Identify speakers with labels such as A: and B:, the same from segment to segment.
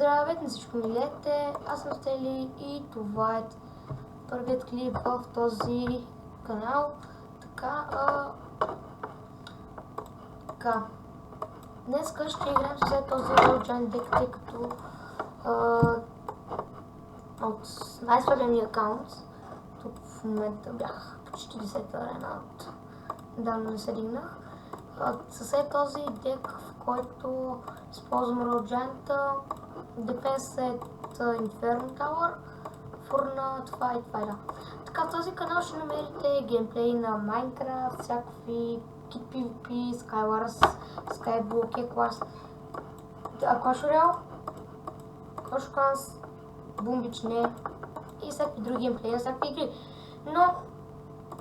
A: Здравейте на всички ми гледате, аз съм Стели и това е първият клип в този канал. Днес ще играем с този World Giant Deck, тъй като от най-сваления акаунт, тук в момента бях почти 10-та арена, недавно не се дигнах. С този дек, в който използвам World Giant, Defense е Inferno Tower, Фурна, това и това. Така, в този канал ще намерите геймплей на Minecraft, всякакви Kit PvP, Skywars, Skyblock, Clash Royale, Clash of Clans, Boom Beach не и всякакви други геймплеи на всякакви игри. Но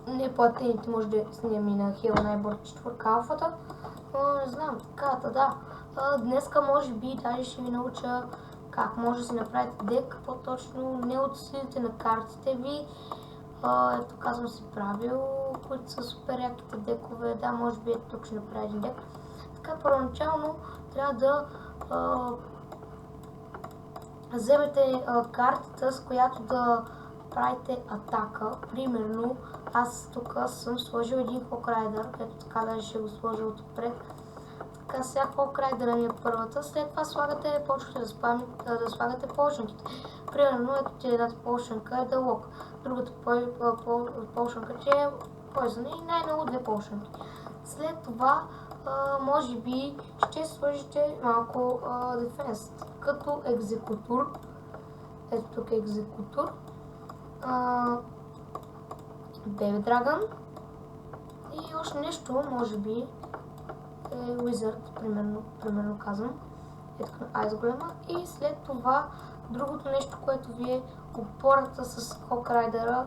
A: не платените може да снимем и на Halo Nightbot 4 алфата, но не знам, днеска може би даже ще ви науча как може да си направите дек, по-точно не от силите на картите ви. Ето казвам си правил, които са супер яките декове, да, може би тук ще направя един дек. Така, първоначално трябва да вземете картата, с която да правите атака. Примерно, аз тук съм сложил един Hawk-Rider, ето така даже ще го сложа отпред. Така, сега Hawk-Rider ми е първата, след това почвате да слагате полшанките. Примерно, ето ти едната полшанка е да лок, другата полшанка е Poison и най-много две полшанки. След това, може би, ще сложите малко дефенс, като екзекутор. Ето тук е екзекутор. Baby Dragon и още нещо, може би е Wizard, примерно казвам, ето на Ice Golem. И след това другото нещо, което ви е опората с Hawk-Rider,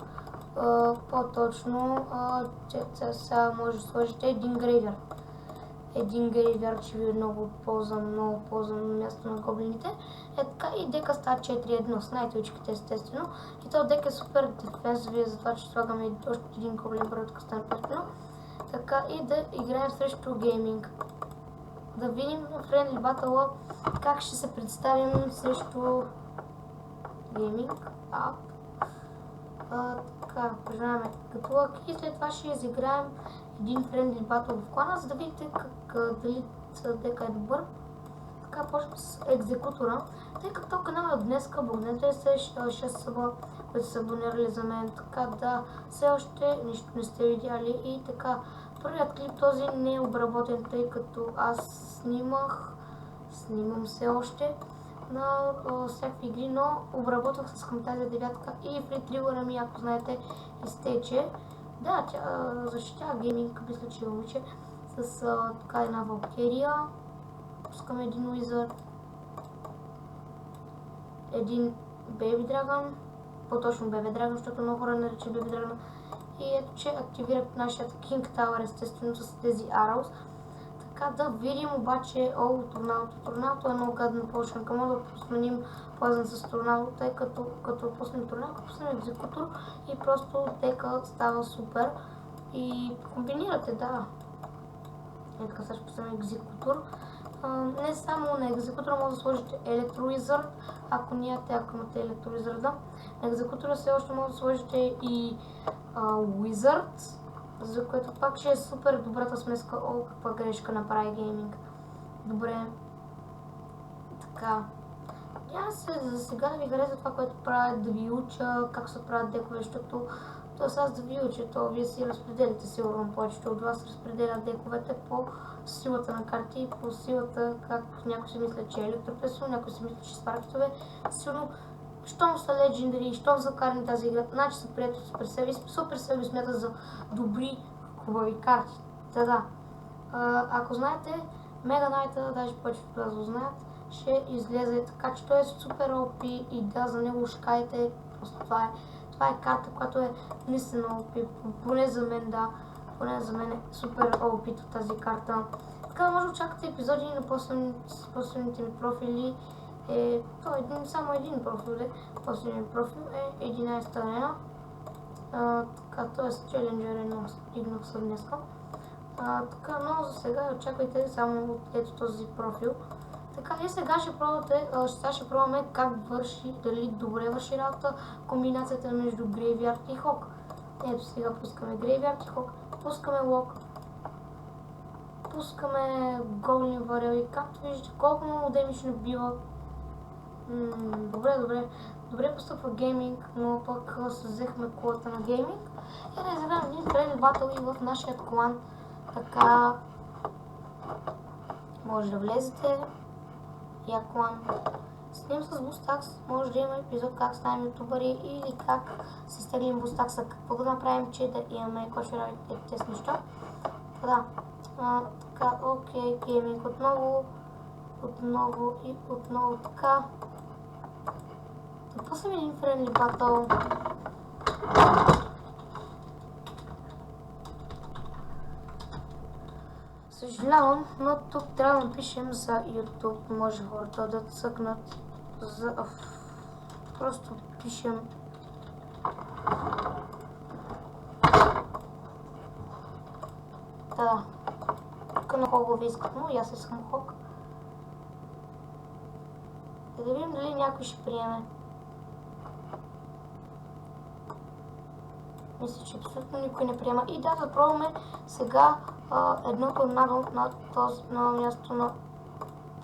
A: по-точно, сега може да сложите един грейвяр. Един грейвяр ще ви е много ползвано място на гоблините. Така и дека става 4-1 с най-точките естествено. И този дек е супер дефенсивен, затова че слагаме още един гоблин, първо така стане 5-1. Така и да играем срещу гейминг. Да видим в Friendly Battle как ще се представим срещу гейминг. Така, пожелаваме като лък и след това ще изиграем един Friendly Battle в клана, за да видите дали дека е добър. Така, почвам с екзекутора, тъй като канал е от днеска, благодаря се 6 съба, които са абонирали за мен, така да все още нищо не сте видяли и така. Първият клип този не е обработен, тъй като аз снимам все още на всякакви игри, но обработвах с Camtasia 9 и при трилъра ми, ако знаете, изтече. Да, тя защитава гейминг, мисля, че момиче, с така една Valkyria. Пускаме един Wizard, един Baby Dragon, по-точно Baby Dragon, защото много хора нарича Baby Dragon. И ето, че активира нашия King Tower, естествено, с тези Arrows. Така, да видим обаче, Торналото е много гадна полшанка, може да сменим Poison с Торналото, тъй като пуснем Торналото, пуснем екзекутор и просто дека става супер. И комбинирате, да. Ето така, сега ще пуснем екзекутор. Не само на екзекутора може да сложите Electro-Wizard, ако имате Electro-Wizard. На екзекутора все още може да сложите и Wizard, за което пак ще е супер добрата смеска. О, каква грешка направи гейминг. Добре. Така. За сега да ви хареса това, което правят, да ви уча как се правят декове, защото аз да ви уча, то вие си разпределите сигурно, повечето от вас разпределят дековете по силата на карти и по силата, как някой си мисля, че е електропесил, някой си мисля, че спарктове. Сигурно, щом са легендари, щом са карни тази игра, значи са приятели супер себе, супер себе смятат за добри, хубави карти. Да. Ако знаете, Mega Knight, даже повечето от вас го знаят, ще излезе, така че той е супер OP и да, за него шкайте, просто това е карта, която е наистина OP, поне за мен, да, поне за мен е супер OP тази карта. Така може да очаквате епизоди на последните ми профили. Само един профил последният профил е 11-та арена. Така, т.е. Челенджер едно стигнах съм днеска. Така, но за сега очаквайте само от ето този профил. Така и сега сега ще пробваме как върши, дали добре върши работа комбинацията между Graveyard и Hawk. Ето сега пускаме Graveyard и Hawk, пускаме Log, пускаме Goblin Varel и както виждате колко много демидж набива. Добре постъпва гейминг, но пък се взехме колата на гейминг. И да изиграем един Friendly Battle и в нашия клан. Така може да влезете. Я клан. Седим с Бустакс, може да има епизод как станем ютубъри или как се стеглим Бустакса, какво да направим, че да имаме кошера и тези неща. Да, така, окей, гейминг отново и отново така. Да пуснем един Friendly Battle. Съжалявам, но тук трябва да напишем за YouTube. Може хората да цъкнат за... Просто пишем... Да. Тук на хогове искат, но и аз искам хог. Да видим дали някой ще приеме. Мисля, че абсолютно никой не приема. И да пробваме сега едно торнадо на място на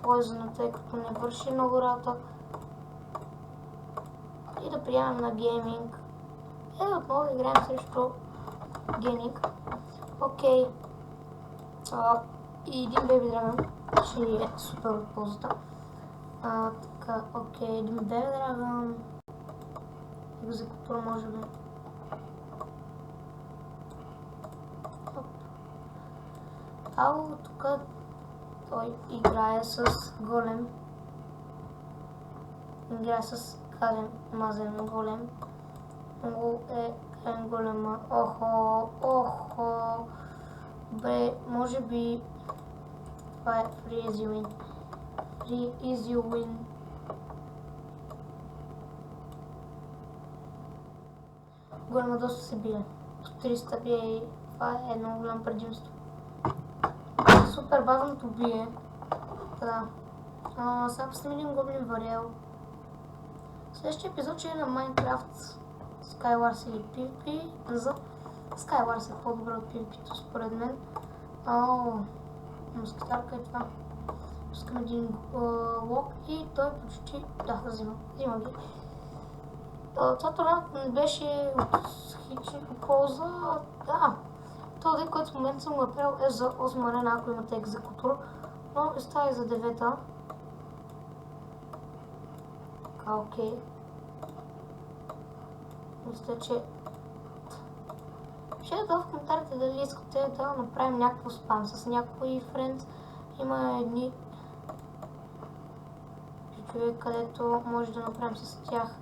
A: Poison, тъй като не върши много работа. И да приемем на гейминг. Отново да играем срещу гейминг. Окей. И един Baby Dragon ще ни е супер от ползата. Така, окей, един Baby Dragon. Екзекутор може би. Тук той играе с голем. Играе с каден мазен голем. Много е каден голема. Охо. Бре, може би това е free easy win. Free easy win. Голема доста се бие. 300 бие и това е едно голямо предимство. Супер бавното бие. Да. Сега пуснем един Goblin Varel. Следващия епизод ще е на Minecraft Skywars или PvP. За Skywars е по-добре от PvP-то според мен. Мускатарка е това. Пускам един лог и той почти... Да, взима ги. Това торнадо не беше от хични полза. Да. Този дек, който в момента съм го направил е за 8 арена, ако имате екзекутор, но остава и за 9-та. Така, окей. Мисля, че... Пишете в коментарите дали искате да направим някакво спам с някои френдс. Има едни човек, където може да направим с тях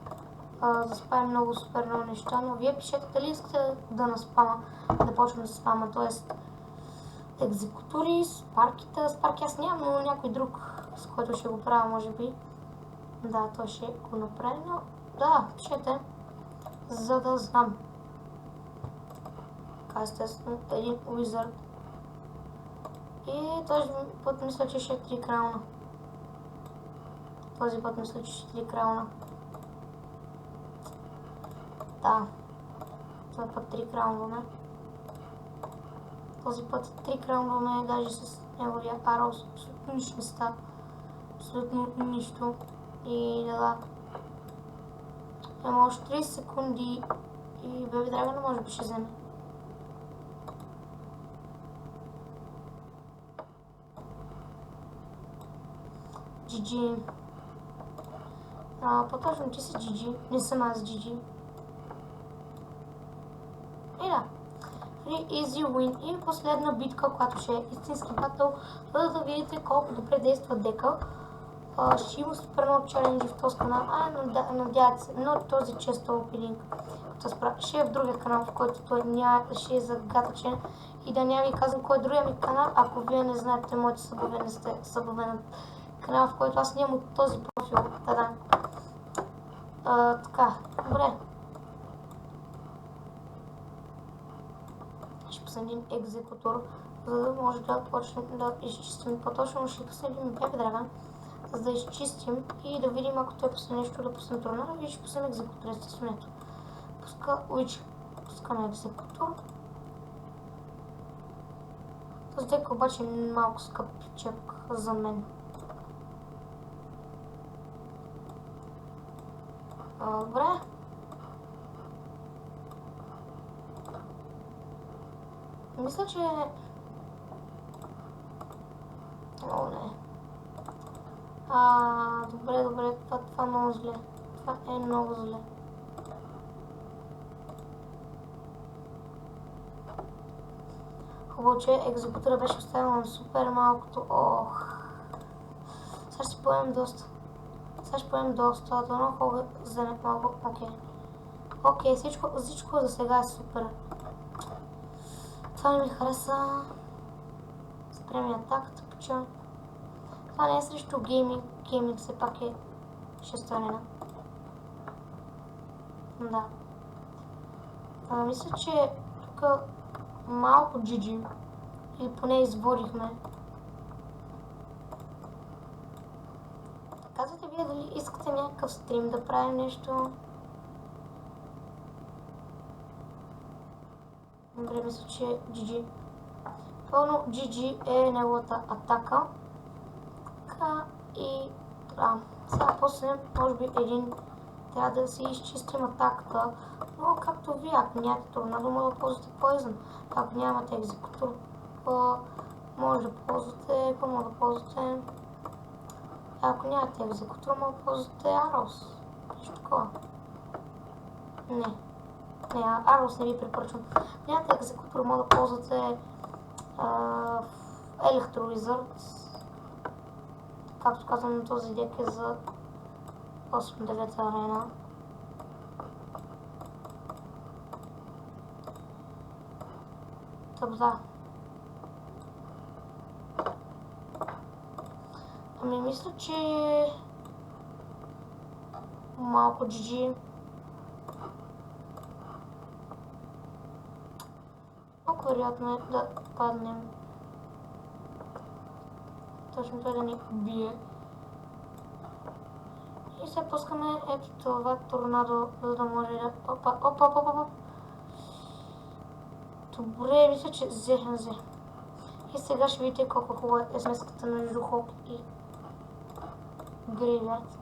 A: да спамим много супер много неща, но вие пишете дали искате да наспама, да почвам да спама, т.е. екзекутори, спарки аз нямам, но някой друг, с който ще го правя, може би. Да, той ще го направи, но да, пишете, за да знам. Така, естествено, един Wizard. И този път мисля, че ще е 3 крауна. Този път мисля, че ще е 3 крауна. Да. Този път 3 краунваме. Този път 3 краунваме, даже с неговия Arrows. Абсолютно нищо не става. Абсолютно нищо. И да. Има още 30 секунди и Baby Dragon може би ще вземе. GG. По-точно, че си GG. Не съм аз GG. И да. Free Easy Win. И последна битка, която ще е истински батъл, за да видите колко добре действа дека. Ще има супер много чаленджи в този канал. Надявате се, но този често опилинг. Ще е в другия канал, в който той ще е загадъчен. И да няма ви казвам кой е другия ми канал, ако вие не знаете моите събове, не сте събове на канал, в който аз нямам от този профил. Да. Така, добре. Ще пусна един екзекутор, за да може да почнем да изчистим по-точно. Ще пусна един Baby Dragon. за да изчистим и да видим, ако той пусне нещо, да пусне торнадо и ще пуснем екзекутор, естествено. Ето. Пуска Уич. Пускаме екзекутор. Този дек обаче е малко скъпичък за мен. Добре. Мисля, че... О, не. Добре, това е много зле. Това е много зле. Хубаво, че екзекутора беше оставил на супер малкото. Ох. Сега ще поемем доста. Дано хога вземе малко. Окей, всичко за сега е супер. Това не ми хареса. Спреми атаката, пича. Това не е срещу гейминг. Гейминг все пак е шестанина. Да. Мисля, че тук малко GG. Или поне изводихме. Казвате вие дали искате някакъв стрим да правим нещо. Добре, мисля, че GG. Пълно GG е неговата атака. Така и да. Сега после, може би трябва да си изчистим атаката. Но както вие, ако нямате торнадо, може да ползвате Poison. Ако нямате екзекутор, може да ползвате, ако нямате екзекутор, може да ползвате Arrows. Нещо такова. Не, Arrows не ви препоръчвам. Нямате екзекутор, може да ползвате Electro-Wizard. Както казвам, този дек е за 8-9 арена. Да. Ами мисля, че малко GG. Много вероятно е да паднем. Точно той да ни бие. И сега пускаме ето това торнадо, за да може да... Опа. Добре, мисля, че взе. И сега ще видите колко хубава е смеската между Хок и Грейвярд.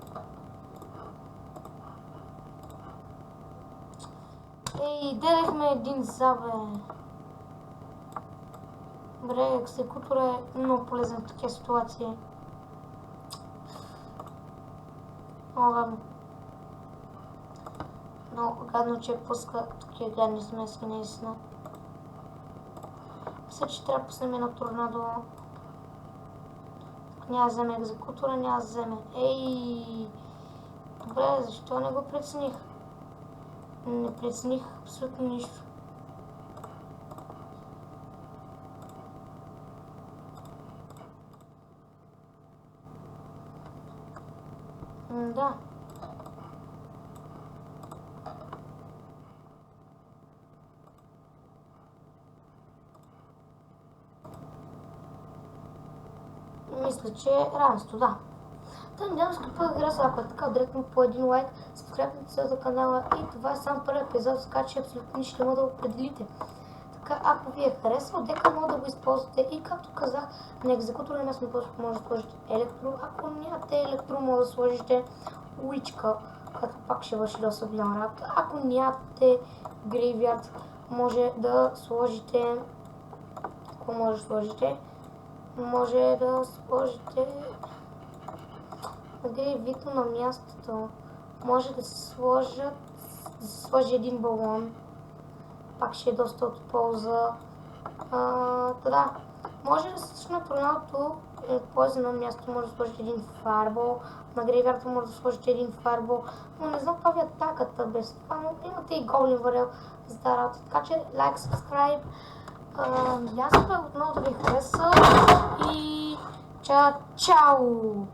A: Дадахме един забе. Добре, екзекутора е много полезен в такива ситуации. Много гадно, че пуска такива гадни смески, наистина. Мисля, че трябва да пуснем едно торнадо. Няма да вземе екзекутора, няма да вземе. Добре, защо не го прецених? Не прецених абсолютно нищо. Да. Мисля, че е равенство, да. Надявам се, това да хареса, ако е така, директно по един лайк, subscribe се за канала и това е само първи епизод, така че абсолютно нищо няма да го определите. Така, ако ви е харесал, дека може да го използвате и както казах, на екзекутора на място може да сложите електро, ако нямате електро, може да сложите уичка, като пак ще върши доста голяма работа. Ако нямате грейвярд, може да сложите... Какво може да сложите? Може да сложите грейвито на мястото. Може да се сложи един балон. Пак ще е доста от полза. Да. Може да се случи на торнадото полза на място, може да сложите един фарбол. На грейвярда може да сложите един фарбол. Но не знам каква ви атаката без това, но имате и Гоблин Варел за да работа. Така че лайк, subscribe. Надявам се отново да ви хареса и чао!